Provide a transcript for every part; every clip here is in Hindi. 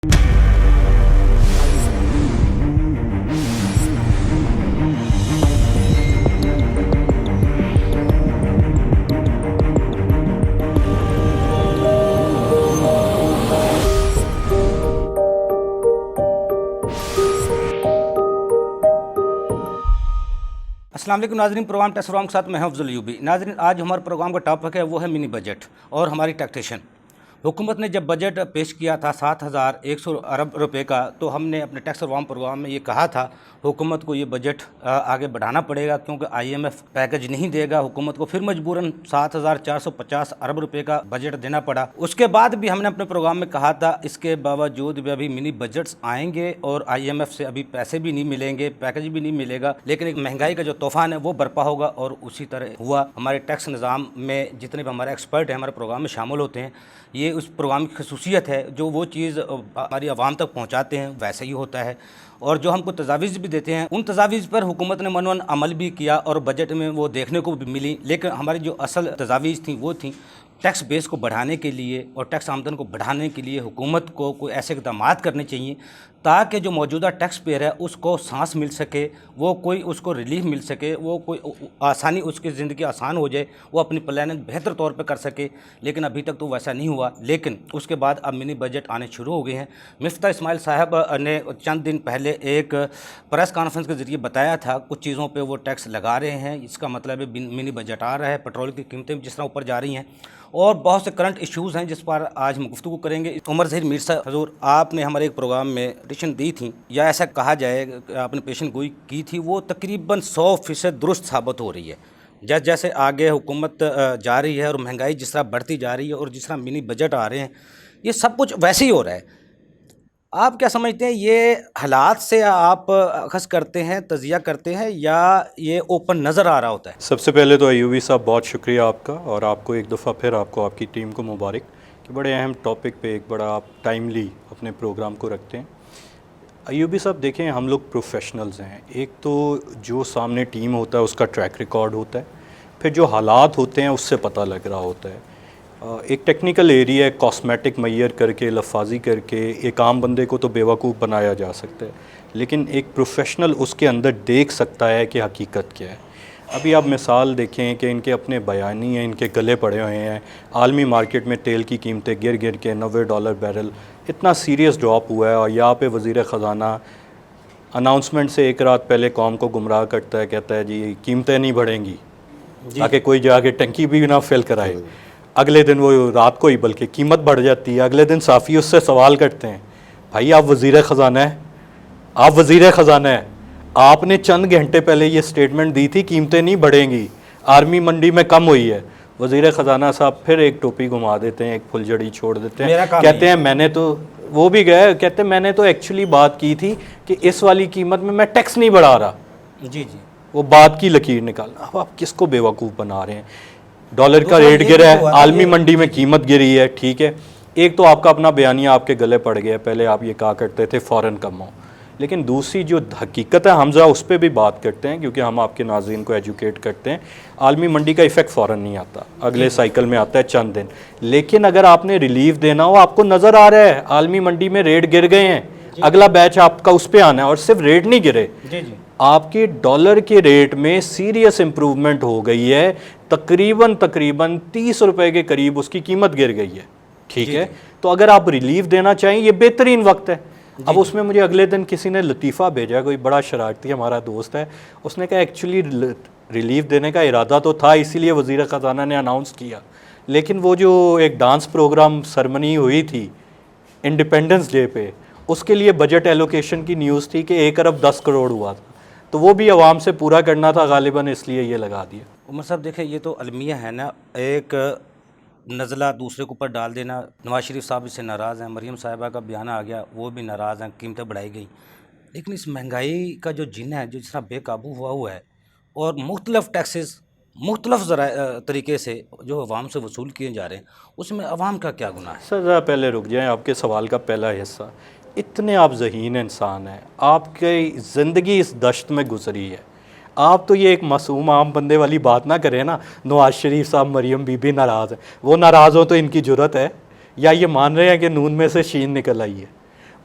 अस्सलाम वालेकुम नाज़रीन, प्रोग्राम टैक्स प्रोग्राम के साथ मैं हूं अफजल यूबी। नाज़रीन, आज हमारे प्रोग्राम का टॉपिक है वो है मिनी बजट और हमारी टैक्सेशन। हुकूमत ने जब बजट पेश किया था 7,100 अरब रुपए का, तो हमने अपने टैक्स रिफॉर्म प्रोग्राम में ये कहा था हुकूमत को ये बजट आगे बढ़ाना पड़ेगा, क्योंकि IMF पैकेज नहीं देगा। हुकूमत को फिर मजबूरन 7,450 अरब रुपए का बजट देना पड़ा। उसके बाद भी हमने अपने प्रोग्राम में कहा था इसके बावजूद भी अभी मिनी बजट्स आएंगे और IMF से अभी पैसे भी नहीं मिलेंगे, पैकेज भी नहीं मिलेगा, लेकिन एक महंगाई का जो तूफान है वो बर्पा होगा। और उसी तरह हुआ। हमारे टैक्स निज़ाम में जितने भी हमारे एक्सपर्ट हैं हमारे प्रोग्राम में शामिल होते हैं। ये उस प्रोग्राम की खसूसियत है, जो वो चीज़ हमारी आवाम तक पहुँचाते हैं वैसे ही होता है। और जो हमको तजावीज़ भी देते हैं उन तजावीज़ पर हुकूमत ने मनवन अमल भी किया और बजट में वो देखने को भी मिली। लेकिन हमारी जो असल तजावीज़ थी वो थी टैक्स बेस को बढ़ाने के लिए और टैक्स आमदन को बढ़ाने के लिए हुकूमत को कोई ऐसे इक़दाम करने चाहिए ताकि जो मौजूदा टैक्स पेयर है उसको सांस मिल सके, वो कोई उसको रिलीफ मिल सके, वो कोई आसानी, उसकी ज़िंदगी आसान हो जाए, वो अपनी प्लानिंग बेहतर तौर पे कर सके। लेकिन अभी तक तो वैसा नहीं हुआ। लेकिन उसके बाद अब मिनी बजट आने शुरू हो गए हैं। मिफ्ता इस्माइल साहब ने चंद दिन पहले एक प्रेस कॉन्फ्रेंस के ज़रिए बताया था कुछ चीज़ों पर वो टैक्स लगा रहे हैं। इसका मतलब है मिनी बजट आ रहा है। पेट्रोल की कीमतें जिस तरह ऊपर जा रही हैं और बहुत से करंट इश्यूज़ हैं जिस पर आज हम गुफ्तगू करेंगे। उमर ज़हीर मीर साहब, हजूर, आपने हमारे एक प्रोग्राम में पिटीशन दी थी, या ऐसा कहा जाए आपने पेशन गोई की थी, वो तकरीबन 100% दुरुस्त साबित हो रही है। जैसे जैसे आगे हुकूमत जा रही है और महंगाई जिस तरह बढ़ती जा रही है और जिस तरह मिनी बजट आ रहे हैं, ये सब कुछ वैसे ही हो रहा है। आप क्या समझते हैं, ये हालात से आप अखज़ करते हैं, तज़िया करते हैं, या ये ओपन नज़र आ रहा होता है? सबसे पहले तो अयूबी साहब बहुत शुक्रिया आपका, और आपको एक दफ़ा फिर आपको आपकी टीम को मुबारक कि बड़े अहम टॉपिक पे एक बड़ा आप टाइमली अपने प्रोग्राम को रखते हैं। अयूबी साहब देखें, हम लोग प्रोफेशनल्स हैं। एक तो जो सामने टीम होता है उसका ट्रैक रिकॉर्ड होता है, फिर जो हालात होते हैं उससे पता लग रहा होता है। एक टेक्निकल एरिया है, कॉस्मेटिक मैयर करके, लफाजी करके एक आम बंदे को तो बेवकूफ़ बनाया जा सकता है, लेकिन एक प्रोफेशनल उसके अंदर देख सकता है कि हकीकत क्या है। अभी आप मिसाल देखें कि इनके अपने बयानी हैं, इनके गले पड़े हुए हैं। आलमी मार्केट में तेल की कीमतें गिर गिर के $90 बैरल इतना सीरियस ड्रॉप हुआ है, और यहाँ पे वज़ीर ख़जाना अनाउंसमेंट से एक रात पहले कौम को गुमराह करता है, कहता है जी कीमतें नहीं बढ़ेंगी ताकि कोई जाके टंकी भी ना फिल कराए। अगले दिन वो रात को ही बल्कि कीमत बढ़ जाती है। अगले दिन साफ़ी उससे सवाल करते हैं, भाई आप वज़ीर ख़जाना है, आप वज़ीर ख़जाना है, आपने चंद घंटे पहले ये स्टेटमेंट दी थी कीमतें नहीं बढ़ेंगी, आर्मी मंडी में कम हुई है। वज़ीर ख़जाना साहब फिर एक टोपी घुमा देते हैं, एक फुलझड़ी छोड़ देते हैं, कहते हैं मैंने तो, वो भी गए, कहते हैं मैंने तो एक्चुअली बात की थी कि इस वाली कीमत में मैं टैक्स नहीं बढ़ा रहा। जी जी, वो बात की लकीर निकालना। अब आप किसको बेवकूफ़ बना रहे हैं? डॉलर का रेट गिरा है, आलमी मंडी में कीमत गिरी है, ठीक है। एक तो आपका अपना बयानिया आपके गले पड़ गया, पहले आप ये कहा करते थे फ़ौरन कम हो, लेकिन दूसरी जो हकीकत है हमजा उस पर भी बात करते हैं, क्योंकि हम आपके नाज़रीन को एजुकेट करते हैं। आलमी मंडी का इफ़ेक्ट फ़ौरन नहीं आता, अगले साइकिल में आता है चंद दिन। लेकिन अगर आपने रिलीफ देना हो, आपको नज़र आ रहा है आलमी मंडी में रेट गिर गए हैं, अगला बैच आपका उस पर आना है। और सिर्फ रेट नहीं गिरे, आपके डॉलर के रेट में सीरियस इम्प्रूवमेंट हो गई है। तकरीबन 30 रुपए के करीब उसकी कीमत गिर गई है, ठीक है। तो अगर आप रिलीफ देना चाहें, ये बेहतरीन वक्त है। अब उसमें मुझे अगले दिन किसी ने लतीफ़ा भेजा, कोई बड़ा शरारती हमारा दोस्त है, उसने कहा एक्चुअली रिलीफ देने का इरादा तो था, इसीलिए वज़ीर ख़जाना ने अनाउंस किया, लेकिन वो जो एक डांस प्रोग्राम सरमनी हुई थी इंडिपेंडेंस डे पे, उसके लिए बजट एलोकेशन की न्यूज़ थी कि 1 अरब 10 करोड़ हुआ था, तो वो भी आवाम से पूरा करना था गालिबन, इसलिए ये लगा दिया। उमर साहब देखें, ये तो अलमिया है ना, एक नज़ला दूसरे के ऊपर डाल देना। नवाज शरीफ साहब इससे नाराज़ हैं, मरीम साहिबा का बयान आ गया, वो भी नाराज़ हैं, कीमतें बढ़ाई गई। लेकिन इस महंगाई का जो जिन है, जो जिस तरह बेकाबू हुआ है, और मुख्तलिफ टैक्सेस मुख्तलिफ तरीके से जो अवाम से वसूल किए जा रहे हैं, उसमें अवाम का क्या गुनाह है? सर ज़रा पहले रुक जाएँ, आपके सवाल का पहला हिस्सा, इतने आप ज़हीन इंसान हैं, आपकी ज़िंदगी इस दश्त में गुजरी है, आप तो ये एक मासूम आम बंदे वाली बात ना करें ना। नवाज शरीफ साहब मरीम बीबी नाराज़ है, वो नाराज़ हो तो इनकी जुर्रत है, या ये मान रहे हैं कि नून में से शीन निकल आई है?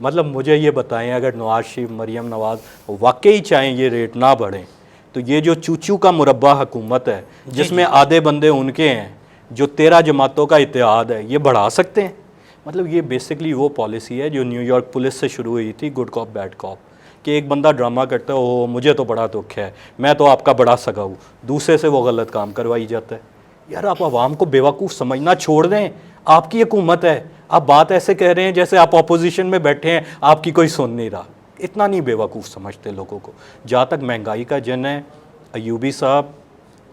मतलब मुझे ये बताएं, अगर नवाज शरीफ, मरीम नवाज वाकई चाहें ये रेट ना बढ़ें, तो ये जो चूचू का मुरब्बा हुकूमत है जिसमें आधे बंदे उनके हैं, जो 13 जमातों का इत्तेहाद है, ये बढ़ा सकते हैं? मतलब ये बेसिकली वो पॉलिसी है जो न्यूयॉर्क पुलिस से शुरू हुई थी, गुड कॉप बैड कॉप, कि एक बंदा ड्रामा करता है, ओ मुझे तो बड़ा दुख है, मैं तो आपका बड़ा सगा हूँ, दूसरे से वो गलत काम करवाई जाता है। यार आप आवाम को बेवकूफ़ समझना छोड़ दें, आपकी हुकूमत है, आप बात ऐसे कह रहे हैं जैसे आप अपोजिशन में बैठे हैं, आपकी कोई सुन नहीं रहा। इतना नहीं बेवकूफ़ समझते लोगों को। जहाँ तक महंगाई का जन है, अयूबी साहब,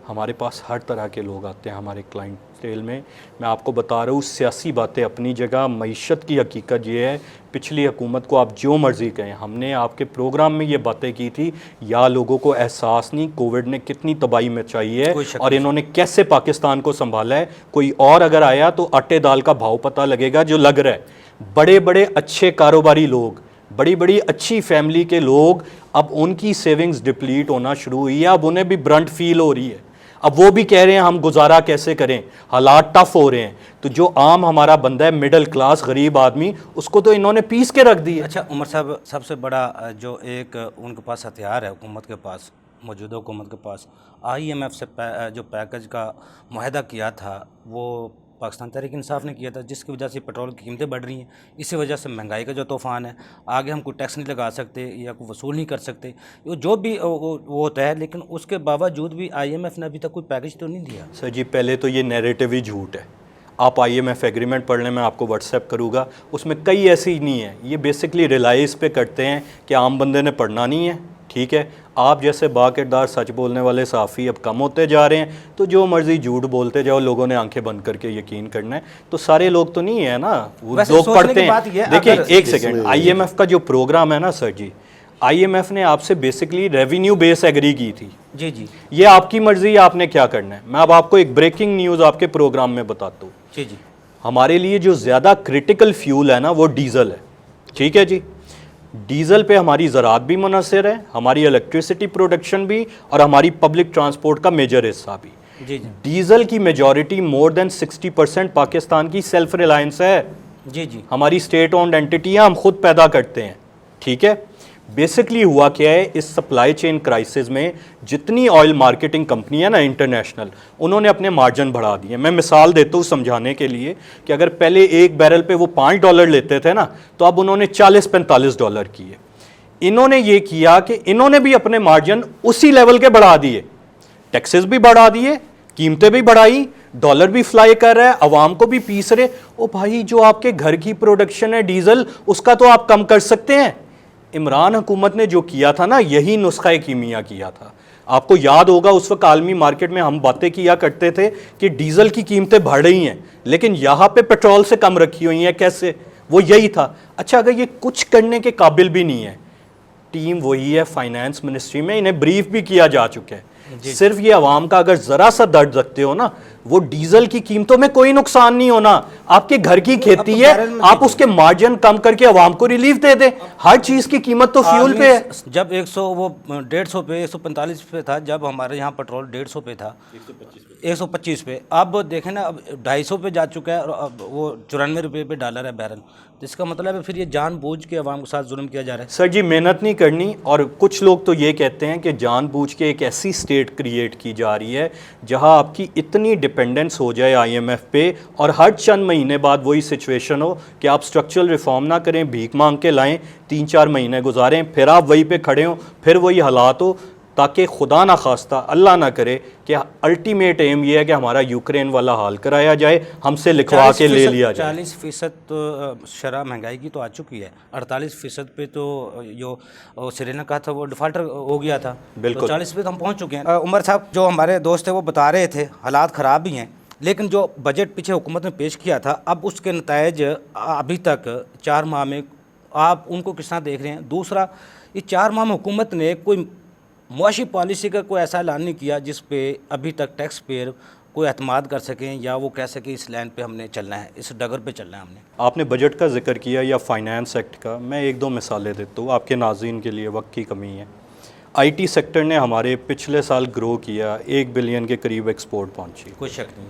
हमारे पास हर तरह के लोग आते हैं हमारे क्लाइंटेल में। मैं आपको बता रहा हूँ, सियासी बातें अपनी जगह, मईशत की हकीकत ये है, पिछली हुकूमत को आप जो मर्ज़ी कहें, हमने आपके प्रोग्राम में ये बातें की थी, या लोगों को एहसास नहीं कोविड ने कितनी तबाही मचाई है और इन्होंने कैसे पाकिस्तान को संभाला है। कोई और अगर आया तो आटे दाल का भाव पता लगेगा जो लग रहा है। बड़े बड़े अच्छे कारोबारी लोग, बड़ी बड़ी अच्छी फैमिली के लोग, अब उनकी सेविंग्स डिप्लीट होना शुरू हुई है, अब उन्हें भी ब्रंट फील हो रही है। अब वो भी कह रहे हैं हम गुजारा कैसे करें, हालात टफ हो रहे हैं। तो जो आम हमारा बंदा है, मिडिल क्लास गरीब आदमी, उसको तो इन्होंने पीस के रख दिया। अच्छा उमर साहब, सबसे बड़ा जो एक उनके पास हथियार है हुकूमत के पास, मौजूदा हुकूमत के पास, IMF से जो पैकेज का मुआहदा किया था वो पाकिस्तान तहरीक इंसाफ ने किया था, जिसकी वजह से पेट्रोल की कीमतें बढ़ रही हैं। इसी वजह से महंगाई का जो तूफ़ान है, आगे हम कोई टैक्स नहीं लगा सकते या कोई वसूल नहीं कर सकते, वो जो भी वो होता है। लेकिन उसके बावजूद भी IMF ने अभी तक कोई पैकेज तो नहीं दिया। सर जी, पहले तो ये नैरेटिव ही झूठ है। आप IMF एग्रीमेंट पढ़ लें, मैं आपको व्हाट्सएप करूँगा, उसमें कई ऐसी नहीं है। ये बेसिकली रिलाई इस पे करते हैं कि आम बंदे ने पढ़ना नहीं है। ठीक है, आप जैसे बाकिरदार सच बोलने वाले साफ़ी अब कम होते जा रहे हैं, तो जो मर्ज़ी झूठ बोलते जाओ, लोगों ने आंखें बंद करके यकीन करना है। तो सारे लोग तो नहीं है ना, वो लोग पढ़ते हैं। देखिए एक सेकेंड, IMF का जो प्रोग्राम है ना सर जी, IMF ने आपसे बेसिकली रेवेन्यू बेस एग्री की थी। जी जी, ये आपकी मर्जी, आपने क्या करना है। मैं अब आपको एक ब्रेकिंग न्यूज़ आपके प्रोग्राम में बताता हूँ। जी जी, हमारे लिए जो ज़्यादा क्रिटिकल फ्यूल है ना, वो डीजल है। ठीक है जी, डीजल पे हमारी ज़राअत भी मुनहसर है, हमारी इलेक्ट्रिसिटी प्रोडक्शन भी, और हमारी पब्लिक ट्रांसपोर्ट का मेजर हिस्सा भी। जी जी, डीजल की मेजॉरिटी मोर देन 60% पाकिस्तान की सेल्फ रिलायंस है। जी जी, हमारी स्टेट ओन्ड एंटिटियाँ हम खुद पैदा करते हैं। ठीक है, बेसिकली हुआ क्या है, इस सप्लाई चेन क्राइसिस में जितनी ऑयल मार्केटिंग कंपनी है ना इंटरनेशनल, उन्होंने अपने मार्जिन बढ़ा दिए। मैं मिसाल देता हूँ समझाने के लिए कि अगर पहले एक बैरल पे वो $5 लेते थे ना, तो अब उन्होंने $40-45 किए। इन्होंने ये किया कि इन्होंने भी अपने मार्जिन उसी लेवल के बढ़ा दिए, टैक्सेस भी बढ़ा दिए, कीमतें भी बढ़ाई, डॉलर भी फ्लाई कर रहा है, अवाम को भी पीस रहे। ओ भाई, जो आपके घर की प्रोडक्शन है डीजल, उसका तो आप कम कर सकते हैं। इमरान हुकूमत ने जो किया था ना, यही नुस्खा कीमिया किया था। आपको याद होगा उस वक्त आलमी मार्केट में हम बातें किया करते थे कि डीजल की कीमतें बढ़ रही हैं, लेकिन यहाँ पे पेट्रोल से कम रखी हुई हैं। कैसे? वो यही था। अच्छा, अगर ये कुछ करने के काबिल भी नहीं है, टीम वही है फाइनेंस मिनिस्ट्री में, इन्हें ब्रीफ भी किया जा चुका है। सिर्फ ये अवाम का अगर जरा सा दर्द रखते हो ना, वो डीजल की कीमतों में कोई नुकसान नहीं होना। आपके घर की खेती है, आप उसके मार्जिन कम करके अवाम को रिलीफ दे दे। हर चीज की कीमत तो फ्यूल पे है। जब 150 पे 145 पे था, जब हमारे यहाँ पेट्रोल 150 पे था, 125 पे, अब देखें ना, अब 250 पे जा चुका है, और अब वो 94 रुपये पे डॉलर है बैरल। तो इसका मतलब है फिर ये जानबूझ के अवाम के साथ जुल्म किया जा रहा है। सर जी, मेहनत नहीं करनी। और कुछ लोग तो ये कहते हैं कि जानबूझ के एक ऐसी स्टेट क्रिएट की जा रही है जहां आपकी इतनी डिपेंडेंस हो जाए IMF पे, और हर चंद महीने बाद वही सिचुएशन हो कि आप स्ट्रक्चरल रिफॉर्म ना करें, भीख मांग के लाएं, 3-4 महीने गुजारें, फिर आप वहीं पे खड़े हों, फिर वही हालात हो, ताकि खुदा ना खास्ता, अल्लाह ना करे कि अल्टीमेट एम ये है कि हमारा यूक्रेन वाला हाल कराया जाए, हमसे लिखवा के ले लिया जाए। 40% तो शरह महंगाई की तो आ चुकी है, 48% पे तो जो सिरेना का था वो डिफॉल्टर हो गया था। बिल्कुल, 40 पे तो हम पहुंच चुके हैं। उमर साहब, जो हमारे दोस्त थे वो बता रहे थे हालात ख़राब भी हैं, लेकिन जो बजट पीछे हुकूमत ने पेश किया था, अब उसके नतायज अभी तक 4 माह में आप उनको किस तरह देख रहे हैं? दूसरा, ये 4 माह में हुकूमत ने कोई मुआशी पॉलिसी का कोई ऐसा ऐलान नहीं किया जिस पे अभी तक टैक्स पेयर कोई एतमाद कर सकें, या वो कह सकें इस लाइन पे हमने चलना है, इस डगर पे चलना है हमने। आपने बजट का जिक्र किया या फाइनेंस एक्ट का, मैं 1-2 मिसालें देता हूँ आपके नाज़रीन के लिए, वक्त की कमी है। IT सेक्टर ने हमारे पिछले साल ग्रो किया, 1 बिलियन के करीब एक्सपोर्ट पहुँची। कोई शक नहीं।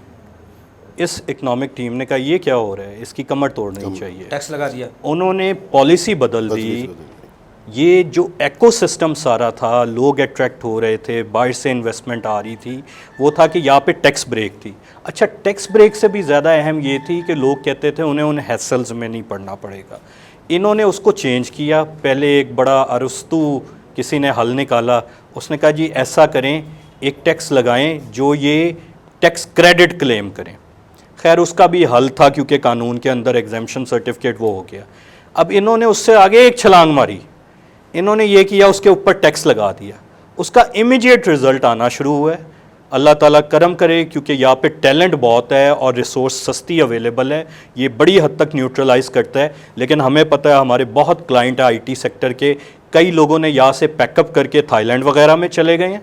इस इकोनॉमिक टीम ने कहा ये क्या हो रहा है, इसकी कमर तोड़नी चाहिए, टैक्स लगा दिया। उन्होंने पॉलिसी बदल दी। ये जो इकोसिस्टम सारा था, लोग अट्रैक्ट हो रहे थे, बाहर से इन्वेस्टमेंट आ रही थी, वो था कि यहाँ पे टैक्स ब्रेक थी। अच्छा, टैक्स ब्रेक से भी ज़्यादा अहम ये थी कि लोग कहते थे उन्हें उन हैसल्स में नहीं पड़ना पड़ेगा। इन्होंने उसको चेंज किया। पहले एक बड़ा अरस्तू किसी ने हल निकाला, उसने कहा जी ऐसा करें, एक टैक्स लगाएं जो ये टैक्स क्रेडिट क्लेम करें। खैर उसका भी हल था क्योंकि कानून के अंदर एग्जेम्पशन सर्टिफिकेट वो हो गया। अब इन्होंने उससे आगे एक छलांग मारी, इन्होंने ये किया उसके ऊपर टैक्स लगा दिया। उसका इमीडिएट रिजल्ट आना शुरू हुआ है। अल्लाह ताला करम करे क्योंकि यहाँ पे टैलेंट बहुत है और रिसोर्स सस्ती अवेलेबल है, ये बड़ी हद तक न्यूट्रलाइज करता है। लेकिन हमें पता है हमारे बहुत क्लाइंट है आईटी सेक्टर के, कई लोगों ने यहाँ से पैकअप करके थाईलैंड वगैरह में चले गए हैं।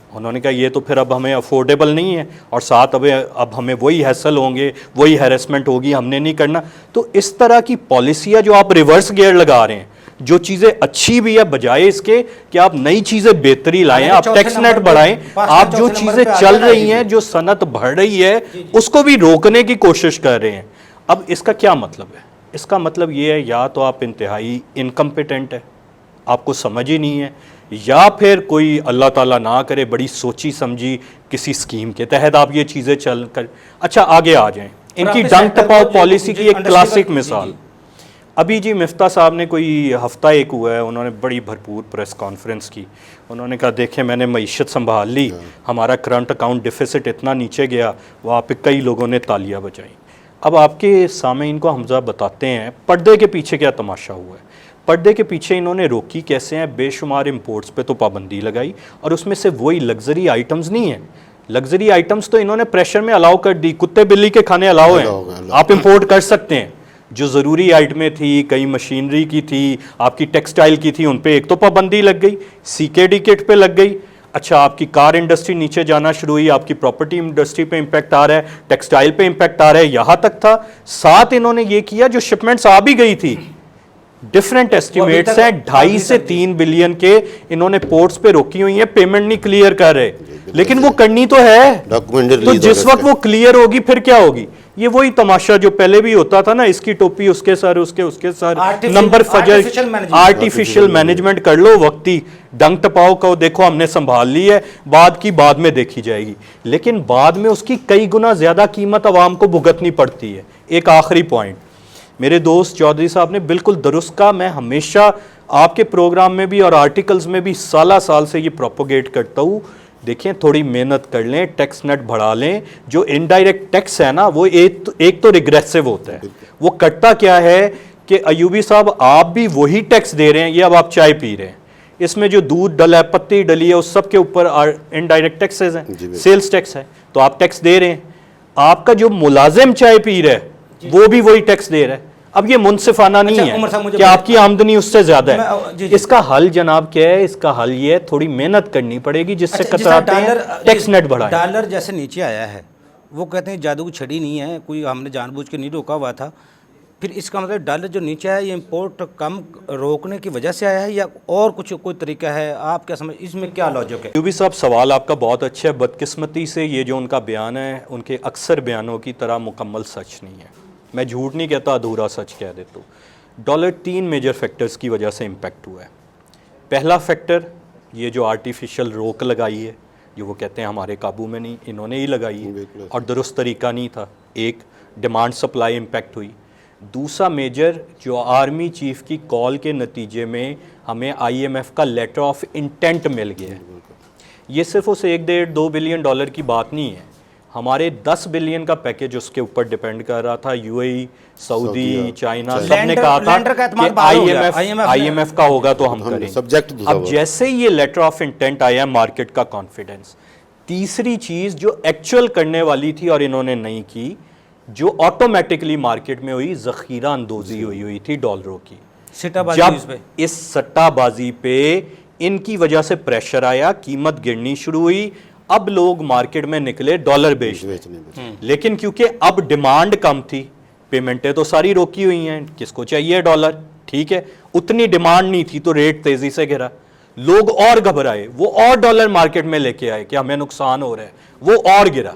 उन्होंने कहा ये तो फिर अब हमें अफोर्डेबल नहीं है और साथ अब हमें वही हैसल होंगे, वही हैरेसमेंट होगी, हमने नहीं करना। तो इस तरह की पॉलिसियाँ जो आप रिवर्स गियर लगा रहे हैं, जो चीज़ें अच्छी भी है, बजाय इसके कि आप नई चीज़ें बेहतरी लाएं, आप टैक्स नेट बढ़ाएं, आप जो चीज़ें चल रही हैं, जो सनत बढ़ रही है, उसको भी रोकने की कोशिश कर रहे हैं। अब इसका क्या मतलब है? इसका मतलब ये है या तो आप इंतहाई इनकम्पिटेंट है, आपको समझ ही नहीं है, या फिर कोई अल्लाह ताला ना करे बड़ी सोची समझी किसी स्कीम के तहत आप ये चीज़ें चल कर। अच्छा आगे आ जाएं, इनकी डंक टपाओ पॉलिसी की एक क्लासिक मिसाल। अभी जी मिफ्ता साहब ने कोई हफ्ता एक हुआ है, उन्होंने बड़ी भरपूर प्रेस कॉन्फ्रेंस की। उन्होंने कहा देखें मैंने मईशत संभाल ली, हमारा करंट अकाउंट डिफिसिट इतना नीचे गया, वहाँ पे कई लोगों ने तालियां बजाई। अब आपके सामने इनको हमजा बताते हैं पर्दे के पीछे क्या तमाशा हुआ है। पर्दे के पीछे इन्होंने रोकी कैसे हैं, बेशुमार इंपोर्ट्स पे तो पाबंदी लगाई, और उसमें से वही लग्जरी आइटम्स नहीं है, लग्जरी आइटम्स तो इन्होंने प्रेशर में अलाउ कर दी, कुत्ते बिल्ली के खाने अलाउ हैं, आप इंपोर्ट कर सकते हैं। जो ज़रूरी आइटमें थी, कई मशीनरी की थी, आपकी टेक्सटाइल की थी, उन पे एक तो पाबंदी लग गई, सीकेडी किट पे लग गई। अच्छा आपकी कार इंडस्ट्री नीचे जाना शुरू हुई, आपकी प्रॉपर्टी इंडस्ट्री पे इम्पैक्ट आ रहा है, टेक्सटाइल पे इम्पैक्ट आ रहा है, यहाँ तक था। साथ इन्होंने ये किया जो शिपमेंट्स आ भी गई थी, डिफरेंट एस्टिमेट्स हैं 2.5 से 3 बिलियन के इन्होंने पोर्ट्स पे रोकी हुई है, पेमेंट नहीं क्लियर कर रहे, लेकिन वो करनी तो है। तो जिस वक्त वो क्लियर होगी फिर क्या होगी? ये वही तमाशा जो पहले भी होता था ना, इसकी टोपी उसके सर, उसके सर, नंबर फजर, आर्टिफिशियल मैनेजमेंट कर लो, वक्ती डंक टपाओ को देखो हमने संभाल ली है, बाद की बाद में देखी जाएगी, लेकिन बाद में उसकी कई गुना ज्यादा कीमत आवाम को भुगतनी पड़ती है। एक आखिरी पॉइंट, मेरे दोस्त चौधरी साहब ने बिल्कुल दुरुस्त कहा, मैं हमेशा आपके प्रोग्राम में भी और आर्टिकल्स में भी साल से ये प्रोपोगेट करता हूँ, देखें थोड़ी मेहनत कर लें, टैक्स नेट बढ़ा लें। जो इनडायरेक्ट टैक्स है ना, वो एक तो रिग्रेसिव होता है, वो करता क्या है कि अयूबी साहब आप भी वही टैक्स दे रहे हैं, ये अब आप चाय पी रहे हैं, इसमें जो दूध डला है, पत्ती डली है, उस सब के ऊपर इनडायरेक्ट टैक्सेस हैं, सेल्स टैक्स है, तो आप टैक्स दे रहे हैं। आपका जो मुलाजिम चाय पी रहा है वो भी वही टैक्स दे रहा है। अब ये मुनसिफाना नहीं है कि आपकी आमदनी उससे ज्यादा है। इसका हल जनाब क्या है? इसका हल ये है थोड़ी मेहनत करनी पड़ेगी, जिससे कतराते हैं टैक्स नेट बढ़ाएं। डॉलर जैसे नीचे आया है, वो कहते हैं जादू की छड़ी नहीं है, कोई हमने जानबूझ के नहीं रोका हुआ था, फिर इसका मतलब डॉलर जो नीचे आया ये इंपोर्ट कम रोकने की वजह से आया है या और कुछ कोई तरीका है? आप क्या समझ, इसमें क्या लॉजिक है? यूबी साहब सवाल आपका बहुत अच्छा है। बदकिस्मती से ये जो उनका बयान है उनके अक्सर बयानों की तरह मुकम्मल सच नहीं है। मैं झूठ नहीं कहता, अधूरा सच कह देता हूँ। डॉलर 3 मेजर फैक्टर्स की वजह से इम्पैक्ट हुआ है। पहला फैक्टर ये जो आर्टिफिशियल रोक लगाई है, जो वो कहते हैं हमारे काबू में नहीं, इन्होंने ही लगाई है और दुरुस्त तरीका नहीं था। एक डिमांड सप्लाई इम्पैक्ट हुई। दूसरा मेजर जो आर्मी चीफ की कॉल के नतीजे में हमें IMF का लेटर ऑफ इंटेंट मिल गया है। ये सिर्फ उस 1.5-2 बिलियन डॉलर की बात नहीं है, हमारे 10 बिलियन का पैकेज उसके ऊपर डिपेंड कर रहा था। UAE, सऊदी, चाइना सबने कहा था कि IMF का होगा तो हम करेंगे। अब जैसे ही ये लेटर ऑफ इंटेंट आया, मार्केट का कॉन्फिडेंस। तीसरी चीज जो एक्चुअल करने वाली थी और इन्होंने नहीं की, जो ऑटोमेटिकली मार्केट में हुई, जखीरा अंदोजी हुई थी डॉलरों की। जब इस सट्टाबाजी पे इनकी वजह से प्रेशर आया, कीमत गिरनी शुरू हुई, अब लोग मार्केट में निकले डॉलर बेचने। लेकिन क्योंकि अब डिमांड कम थी, पेमेंटें तो सारी रोकी हुई हैं, किसको चाहिए डॉलर, ठीक है, उतनी डिमांड नहीं थी तो रेट तेजी से गिरा, लोग और घबराए, वो और डॉलर मार्केट में लेके आए कि हमें नुकसान हो रहा है, वो और गिरा।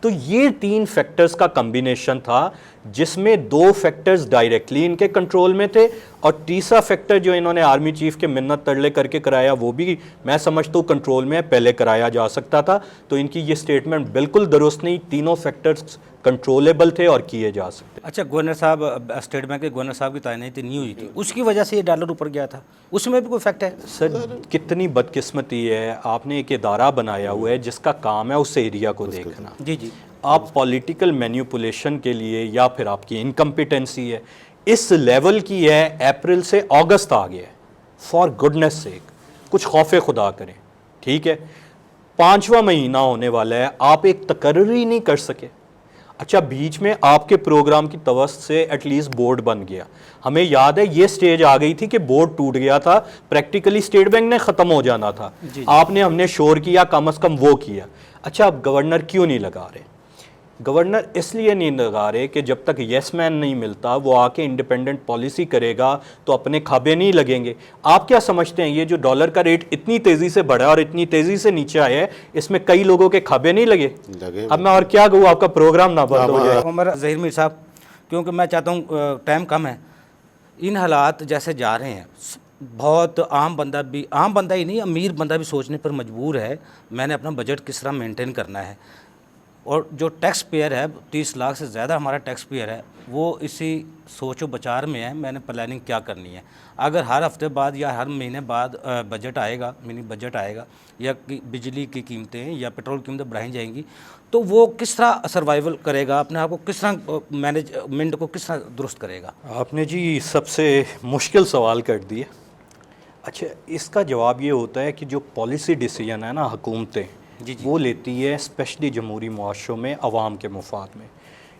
तो ये 3 फैक्टर्स का कॉम्बिनेशन था जिसमें 2 फैक्टर्स डायरेक्टली इनके कंट्रोल में थे और तीसरा फैक्टर जो इन्होंने आर्मी चीफ के मिन्नत तरले करके कराया वो भी मैं समझता हूँ कंट्रोल में पहले कराया जा सकता था। तो इनकी ये स्टेटमेंट बिल्कुल दुरुस्त नहीं, तीनों फैक्टर्स कंट्रोलेबल थे और किए जा सकते। अच्छा, गवर्नर साहब, स्टेट बैंक के गवर्नर साहब की तैनाती नहीं हुई थी, उसकी वजह से ये डॉलर ऊपर गया था, उसमें भी कोई फैक्ट है? सर कितनी बदकिस्मती है, आपने एक इदारा बनाया हुआ है जिसका काम है उस एरिया को देखना। जी जी। आप पॉलिटिकल मैनिपुलेशन के लिए या फिर आपकी इनकम्पिटेंसी है इस लेवल की है, अप्रैल से अगस्त आ गया है, फॉर गुडनेस सेक कुछ खौफे खुदा करें। ठीक है, 5वां महीना होने वाला है, आप एक तकर्री ही नहीं कर सके। अच्छा, बीच में आपके प्रोग्राम की तवस्त से एटलीस्ट बोर्ड बन गया, हमें याद है ये स्टेज आ गई थी कि बोर्ड टूट गया था, प्रैक्टिकली स्टेट बैंक ने ख़त्म हो जाना था। आपने हमने शोर किया, कम से कम वो किया। अच्छा, अब गवर्नर क्यों नहीं लगा रहे? गवर्नर इसलिए नहीं लगा रहे कि जब तक येस मैन नहीं मिलता वो आके इंडिपेंडेंट पॉलिसी करेगा तो अपने खाबे नहीं लगेंगे। आप क्या समझते हैं ये जो डॉलर का रेट इतनी तेज़ी से बढ़ा और इतनी तेज़ी से नीचे आया है, इसमें कई लोगों के खाबे नहीं लगे? अब मैं और क्या कहूँ, आपका प्रोग्राम ना बंद हो जाए। उमर ज़हीर मीर साहब, क्योंकि मैं चाहता हूँ टाइम कम है, इन हालात जैसे जा रहे हैं बहुत आम बंदा ही नहीं, अमीर बंदा भी सोचने पर मजबूर है मैंने अपना बजट किस तरह मेंटेन करना है। और जो टैक्स पेयर है, 30 लाख से ज़्यादा हमारा टैक्स पेयर है, वो इसी सोचो बचार में है मैंने प्लानिंग क्या करनी है। अगर हर हफ्ते बाद या हर महीने बाद बजट आएगा, मिनी बजट आएगा, या बिजली की कीमतें या पेट्रोल की कीमतें बढ़ाई जाएंगी, तो वो किस तरह सर्वाइवल करेगा, अपने आप को किस तरह मैनेजमेंट को किस तरह दुरुस्त करेगा? आपने जी सबसे मुश्किल सवाल कर दिए। अच्छा, इसका जवाब ये होता है कि जो पॉलिसी डिसीजन है ना हुकूमतें वो लेती है स्पेशली जमहूरी मुआशरों में अवाम के मुफाद में।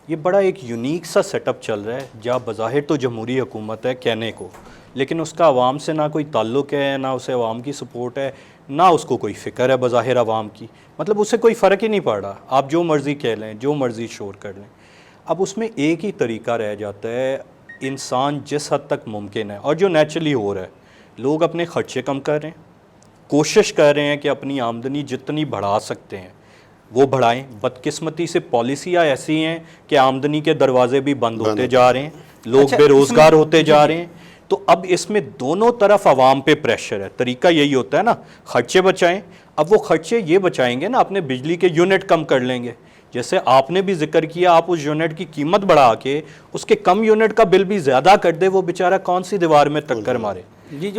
ये बड़ा एक यूनिक सा सेटअप चल रहा है जहाँ बज़ाहिर तो जमहूरी हुकूमत है कहने को, लेकिन उसका अवाम से ना कोई ताल्लुक़ है, ना उसे अवाम की सपोर्ट है, ना उसको कोई फ़िक्र है बज़ाहिर अवाम की। मतलब उससे कोई फ़र्क ही नहीं पड़ रहा, आप जो मर्ज़ी कह लें, जो मर्ज़ी शोर कर लें। अब उसमें एक ही तरीका रह जाता है, इंसान जिस हद तक मुमकिन है और जो नेचुरली हो रहा है, लोग अपने ख़र्चे कम कर रहे हैं, कोशिश कर रहे हैं कि अपनी आमदनी जितनी बढ़ा सकते हैं वो बढ़ाएं। बदकिस्मती से पॉलिसियाँ ऐसी हैं कि आमदनी के दरवाजे भी बंद होते जा रहे हैं, लोग अच्छा, बेरोज़गार होते जा रहे हैं। तो अब इसमें दोनों तरफ आवाम पे प्रेशर है। तरीका यही होता है ना, खर्चे बचाएं। अब वो खर्चे ये बचाएंगे ना, अपने बिजली के यूनिट कम कर लेंगे, जैसे आपने भी जिक्र किया, आप उस यूनिट की कीमत बढ़ा के उसके कम यूनिट का बिल भी ज़्यादा कर दे, वो बेचारा कौन सी दीवार में टक्कर मारे?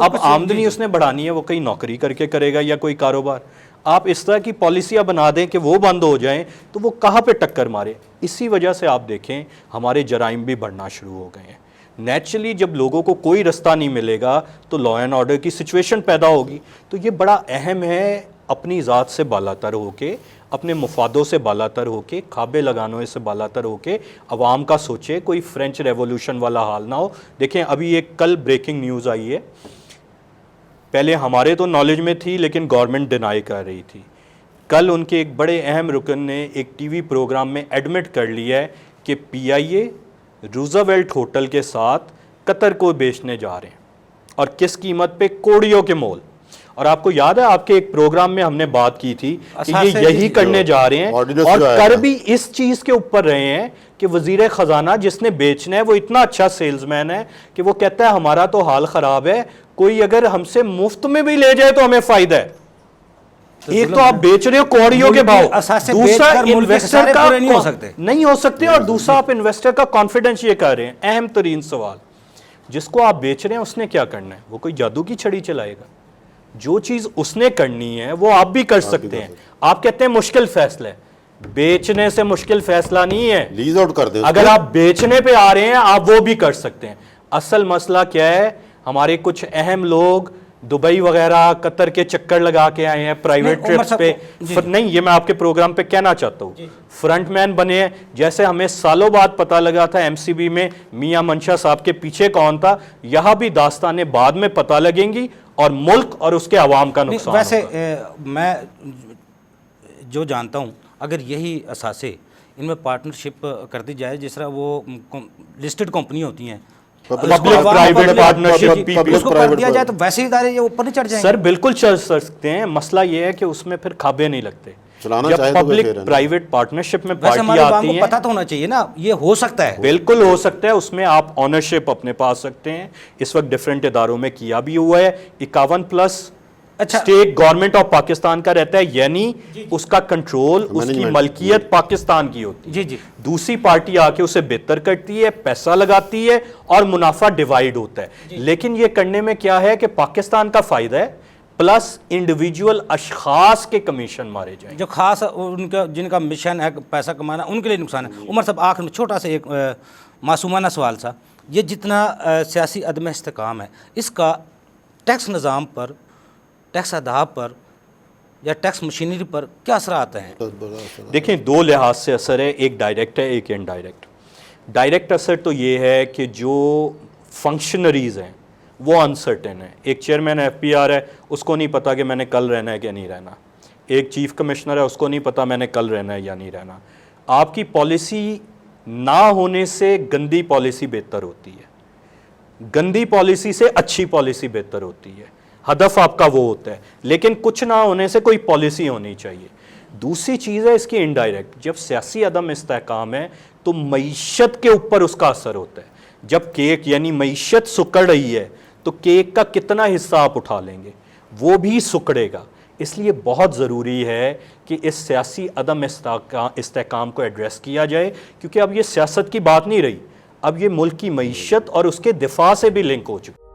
अब आमदनी उसने बढ़ानी है, वो कहीं नौकरी करके करेगा या कोई कारोबार। आप इस तरह की पॉलिसियाँ बना दें कि वो बंद हो जाएं तो वो कहाँ पे टक्कर मारे? इसी वजह से आप देखें हमारे जराइम भी बढ़ना शुरू हो गए हैं। नेचुरली जब लोगों को कोई रास्ता नहीं मिलेगा तो लॉ एंड ऑर्डर की सिचुएशन पैदा होगी। तो ये बड़ा अहम है अपनी ज़ात से बालातर होके, अपने मुफादों से बालातर होके, खाबे लगानों से बालातर होके अवाम का सोचे, कोई फ्रेंच रेवोल्यूशन वाला हाल ना हो। देखें अभी एक कल ब्रेकिंग न्यूज़ आई है, पहले हमारे तो नॉलेज में थी लेकिन गवर्नमेंट डिनाई कर रही थी। कल उनके एक बड़े अहम रुकन ने एक टीवी प्रोग्राम में एडमिट कर लिया है कि PIA रूज़वेल्ट होटल के साथ कतर को बेचने जा रहे हैं और किस कीमत पे? कोड़ियों के मोल। और आपको याद है आपके एक प्रोग्राम में हमने बात की थी कि ये यही करने जा रहे हैं और कर भी इस चीज़ के ऊपर रहे हैं कि वजीर ख़जाना जिसने बेचना है वो इतना अच्छा सेल्समैन है कि वो कहता है हमारा तो हाल ख़राब है, कोई अगर हमसे मुफ्त में भी ले जाए तो हमें फ़ायदा है। एक तो आप बेच रहे हो कौड़ियों के भाव, दूसरा इन्वेस्टर का नहीं हो सकते और दूसरा आप इन्वेस्टर का कॉन्फिडेंस ये कर रहे हैं। अहम तरीन सवाल, जिसको आप बेच रहे हैं उसने क्या करना है? वो कोई जादू की छड़ी चलाएगा? जो चीज उसने करनी है वो आप भी कर सकते हैं। आप कहते हैं मुश्किल फैसला है, बेचने से मुश्किल फैसला नहीं है, लीज आउट कर दे। अगर आप बेचने पे आ रहे हैं आप वो भी कर सकते हैं। असल मसला क्या है, हमारे कुछ अहम लोग दुबई वगैरह कतर के चक्कर लगा के आए हैं प्राइवेट ट्रिप्स पे। नहीं, ये मैं आपके प्रोग्राम पे कहना चाहता हूँ, फ्रंटमैन बने हैं। जैसे हमें सालों बाद पता लगा था MCB में मियां मंशा साहब के पीछे कौन था, यहाँ भी दास्तानें बाद में पता लगेंगी और मुल्क और उसके अवाम का नुकसान वैसे मैं जो जानता हूँ, अगर यही असासे इनमें पार्टनरशिप कर दी जाए, जिस तरह वो लिस्टेड कंपनी होती हैं, पब्लिक प्राइवेट पार्टनरशिप उसको कर दिया जाए तो वैसे ही इदारे ये ऊपर नहीं चढ़ जाएंगे? सर बिल्कुल चढ़ सकते हैं। मसला ये है कि उसमें फिर खाबे नहीं लगते। चलाना जब चाहे तो पब्लिक फिर है ना। प्राइवेट पार्टनरशिप में वैसे पार्टी हमारे आवाम आती को है, पता तो होना चाहिए ना, ये हो सकता है। बिल्कुल हो सकता है, उसमें आप ऑनरशिप अपने पास सकते हैं। इस वक्त डिफरेंट इदारों में किया भी हुआ है। 51+ अच्छा। स्टेट गवर्नमेंट ऑफ पाकिस्तान का रहता है, यानी उसका कंट्रोल, उसकी मैनेजमेंट। मलकियत पाकिस्तान की होती है। जी जी। दूसरी पार्टी आके उसे बेहतर करती है, पैसा लगाती है और मुनाफा डिवाइड होता है। लेकिन यह करने में क्या है कि पाकिस्तान का फायदा है, प्लस इंडिविजुअल अशखास के कमीशन मारे जाएंगे। जो खास उनका जिनका मिशन है पैसा कमाना, उनके लिए नुकसान है। उमर साहब, आखिर में छोटा सा एक मासूमाना सवाल सा, ये जितना सियासी अदम इस्तेकाम है, इसका टैक्स निज़ाम पर, टैक्स अदा पर या टैक्स मशीनरी पर क्या असर आते हैं? बहुत बड़ा असर है। देखें, दो लिहाज से असर है, एक डायरेक्ट है, एक इनडायरेक्ट। डायरेक्ट असर तो ये है कि जो फंक्शनरीज हैं वो अनसर्टेन है। एक चेयरमैन FPR है, उसको नहीं पता कि मैंने कल रहना है कि नहीं रहना। एक चीफ कमिश्नर है, उसको नहीं पता मैंने कल रहना है या नहीं रहना। आपकी पॉलिसी ना होने से गंदी पॉलिसी बेहतर होती है, गंदी पॉलिसी से अच्छी पॉलिसी बेहतर होती है। हदफ आपका वो होता है, लेकिन कुछ ना होने से कोई पॉलिसी होनी चाहिए। दूसरी चीज़ है इसकी इनडायरेक्ट। जब सियासी अदम इस्तेहकाम है तो मईशत के ऊपर उसका असर होता है। जब केक यानी मईशत सुकड़ रही है तो केक का कितना हिस्सा आप उठा लेंगे, वो भी सुकड़ेगा। इसलिए बहुत ज़रूरी है कि इस सियासी अदम इस्तेहकाम को एड्रेस किया जाए, क्योंकि अब ये सियासत की बात नहीं रही, अब ये मुल्क की मईशत और उसके दिफा से भी लिंक हो चुका है।